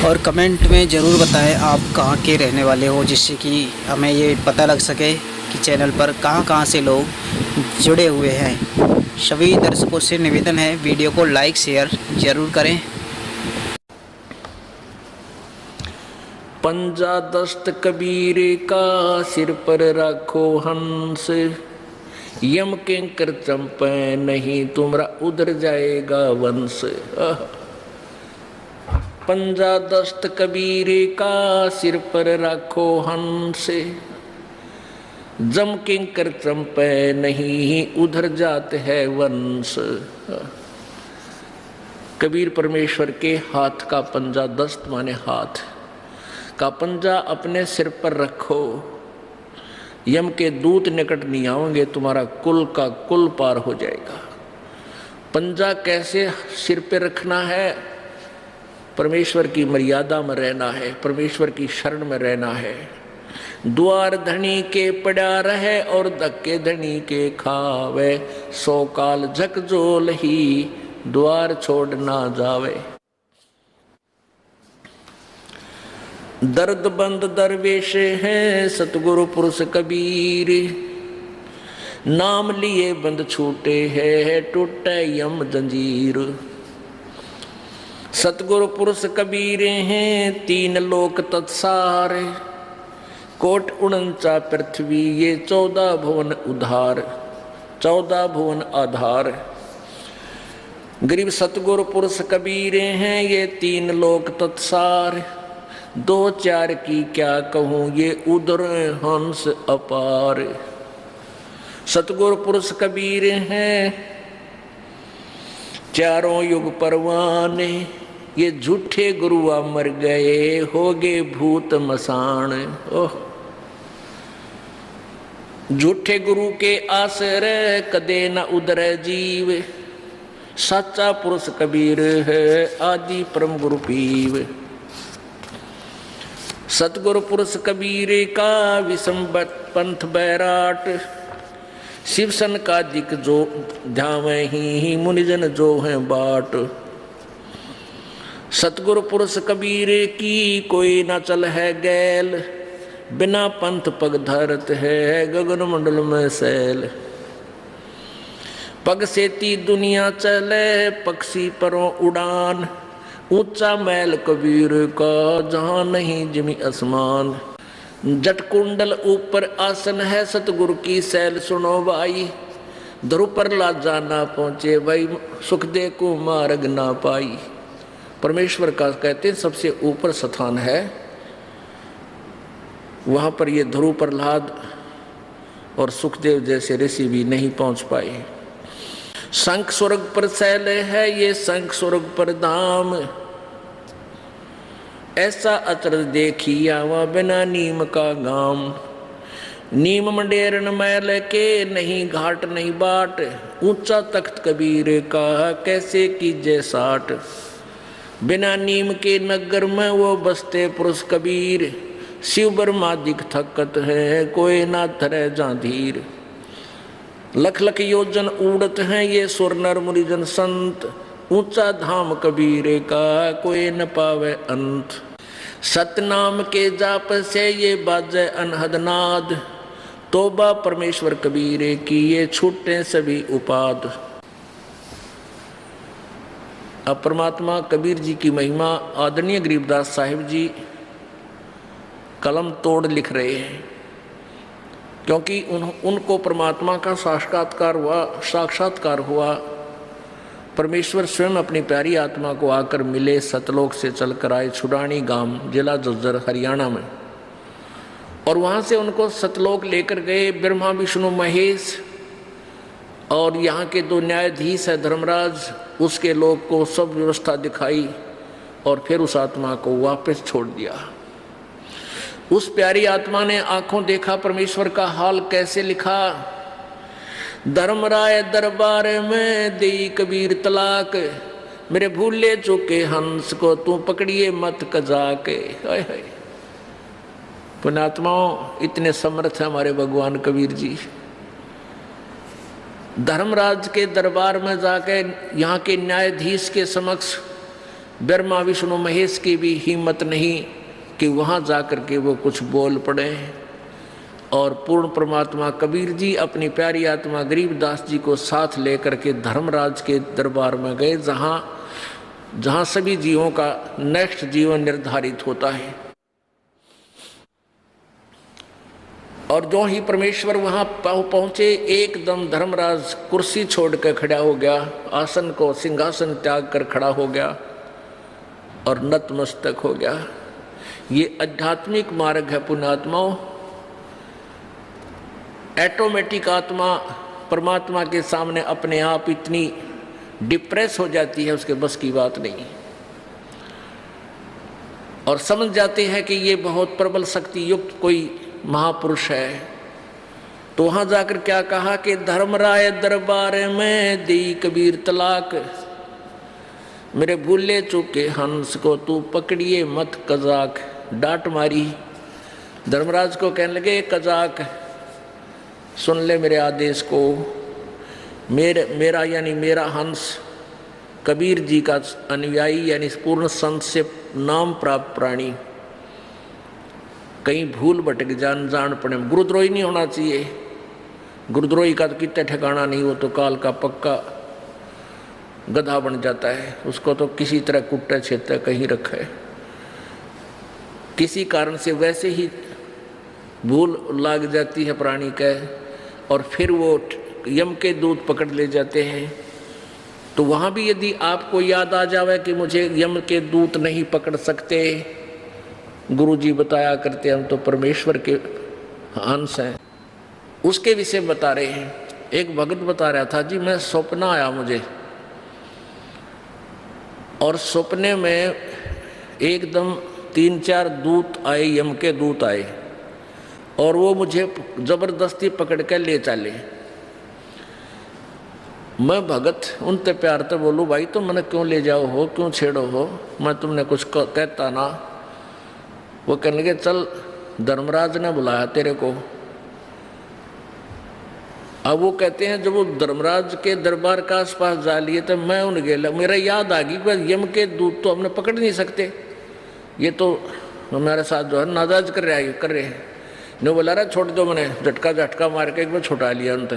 और कमेंट में ज़रूर बताएं आप कहाँ के रहने वाले हो, जिससे कि हमें ये पता लग सके कि चैनल पर कहाँ से लोग जुड़े हुए हैं। सभी दर्शकों से निवेदन है, वीडियो को लाइक शेयर ज़रूर करें। पंजा दस्त कबीर का सिर पर रखो हंस, यम किंकर चंपे नहीं तुमरा उधर जाएगा वंश। पंजा दस्त कबीर का सिर पर रखो हंस, जम किंकर चंपे नहीं उधर जाते है वंश। कबीर परमेश्वर के हाथ का पंजा, दस्त माने हाथ का पंजा अपने सिर पर रखो, यम के दूत निकट नहीं आएंगे, तुम्हारा कुल का कुल पार हो जाएगा। पंजा कैसे सिर पे रखना है? परमेश्वर की मर्यादा में रहना है, परमेश्वर की शरण में रहना है। द्वार धनी के पड़ा रहे और धक्के धनी के खावे, सो काल झकझोल ही द्वार छोड़ ना जावे। दर्द बंद दरवेश है सतगुरु पुरुष कबीर, नाम लिए बंद छूटे है टूटे यम जंजीर। सतगुरु पुरुष कबीर हैं तीन लोक तत्सार, कोट 49 पृथ्वी ये 14 भुवन उधार, 14 भुवन आधार। गरीब सतगुरु पुरुष कबीर हैं ये तीन लोक तत्सार, 2-4 की क्या कहूँ ये उदर हंस अपार। सतगुरु पुरुष कबीर हैं चारों युग परवाने, ये झूठे गुरुआ मर गए होगे भूत मसान। ओह, झूठे गुरु के आसरे कदे न उदरे जीव, सच्चा पुरुष कबीर है आदि परम गुरु पीव। सतगुरु पुरुष कबीर का विषम पंथ बैराट, शिवसन का दिक जो ध्यावे ही मुनिजन जो है बाट। सतगुरु पुरुष कबीर की कोई न चल है गैल, बिना पंथ पग धरत है गगन मंडल में सैल। पग सेती दुनिया चले पक्षी परों उड़ान, ऊंचा मैल कबीर का जहां नहीं जिमी आसमान। जट कुंडल ऊपर आसन है सतगुरु की सैल सुनो भाई, ध्रुव पर लाजा ना पहुंचे भाई सुखदे को मार्ग ना पाई। परमेश्वर का कहते हैं सबसे ऊपर स्थान है, वहां पर ये ध्रुव प्रहलाद और सुखदेव जैसे ऋषि भी नहीं पहुंच पाए। शंख स्वर्ग पर शैल है ये शंख स्वर्ग पर धाम, ऐसा अचरज देखिया वह बिना नीम का गाम। नीम मंडेरन मैल के नहीं घाट नहीं बाट, ऊंचा तख्त कबीर का कैसे कीजे साट। बिना नीम के नगर में वो बसते पुरुष कबीर, शिव ब्रह्मादिक थकत है कोई ना थरे जांधीर। लख लख योजन उड़त हैं ये सुर नर मुनिजन संत, ऊंचा धाम कबीर का कोई न पावे अंत। सतनाम के जाप से ये बाजे अनहद नाद, तोबा परमेश्वर कबीर की ये छूटे सभी उपाद। अब परमात्मा कबीर जी की महिमा आदरणीय गरीबदास साहिब जी कलम तोड़ लिख रहे हैं, क्योंकि उनको परमात्मा का साक्षात्कार हुआ। परमेश्वर स्वयं अपनी प्यारी आत्मा को आकर मिले, सतलोक से चलकर आए छुड़ानी गांव जिला झज्जर हरियाणा में, और वहाँ से उनको सतलोक लेकर गए ब्रह्मा विष्णु महेश, और यहाँ के 2 न्यायाधीश है धर्मराज, उसके लोग को सब व्यवस्था दिखाई और फिर उस आत्मा को वापस छोड़ दिया। उस प्यारी आत्मा ने आंखों देखा परमेश्वर का हाल कैसे लिखा। धर्मराय दरबार में देई कबीर तलाक, मेरे भूले चुके हंस को तू पकड़िए मत कजा के। पुण्यात्माओं, इतने समर्थ है हमारे भगवान कबीर जी। धर्मराज के दरबार में जाके यहाँ के न्यायाधीश के समक्ष ब्रह्मा विष्णु महेश की भी हिम्मत नहीं कि वहाँ जा कर के वो कुछ बोल पड़े। और पूर्ण परमात्मा कबीर जी अपनी प्यारी आत्मा गरीबदास जी को साथ लेकर के धर्मराज के दरबार में गए, जहाँ सभी जीवों का नेक्स्ट जीवन निर्धारित होता है। और जो ही परमेश्वर वहाँ पहुँचे, एकदम धर्मराज कुर्सी छोड़ कर खड़ा हो गया, आसन को सिंहासन त्याग कर खड़ा हो गया और नतमस्तक हो गया। ये आध्यात्मिक मार्ग है पुण्यात्माओं। ऑटोमेटिक आत्मा परमात्मा के सामने अपने आप इतनी डिप्रेस हो जाती है, उसके बस की बात नहीं, और समझ जाते हैं कि ये बहुत प्रबल शक्ति युक्त कोई महापुरुष है। तो वहां जाकर क्या कहा कि धर्मराय दरबार में दी कबीर तलाक, मेरे भूले चूके हंस को तू पकड़िए मत कजाक। डांट मारी। धर्मराज को कहने लगे, कजाक सुन ले मेरे आदेश को। मेरा यानी मेरा हंस कबीर जी का अनुयायी यानी पूर्ण संत से नाम प्राप्त प्राणी, कहीं भूल भटक जान पड़े, गुरुद्रोही नहीं होना चाहिए। गुरुद्रोही का तो कितना ठिकाना नहीं, वो तो काल का पक्का गधा बन जाता है, उसको तो किसी तरह कुट्टा छेता कहीं रखा है। किसी कारण से वैसे ही भूल लग जाती है प्राणी का, और फिर वो यम के दूत पकड़ ले जाते हैं। तो वहाँ भी यदि आपको याद आ जावे कि मुझे यम के दूत नहीं पकड़ सकते, गुरुजी बताया करते हम तो परमेश्वर के अंश हैं, उसके विषय बता रहे हैं। एक भगत बता रहा था, जी मैं सपना आया मुझे, और सपने में एकदम 3-4 दूत आए, यम के दूत आए, और वो मुझे जबरदस्ती पकड़ कर ले चले। मैं भगत उनते प्यार से बोलूँ, भाई तुम मैंने क्यों ले जाओ हो, क्यों छेड़ो हो, मैं तुमने कुछ कहता ना। वो कहने लगे, चल धर्मराज ने बुलाया तेरे को। अब वो कहते हैं जब वो धर्मराज के दरबार के आसपास जा लिए तो मैं उन गया, मेरा याद आ गई कि यम के दूत तो हमने पकड़ नहीं सकते, ये तो हमारे साथ जो है नाजायज कर रहे हैं। ने बोला रहा छोड़ दो, मैंने झटका मार के एक बार छुटा लिया उनसे।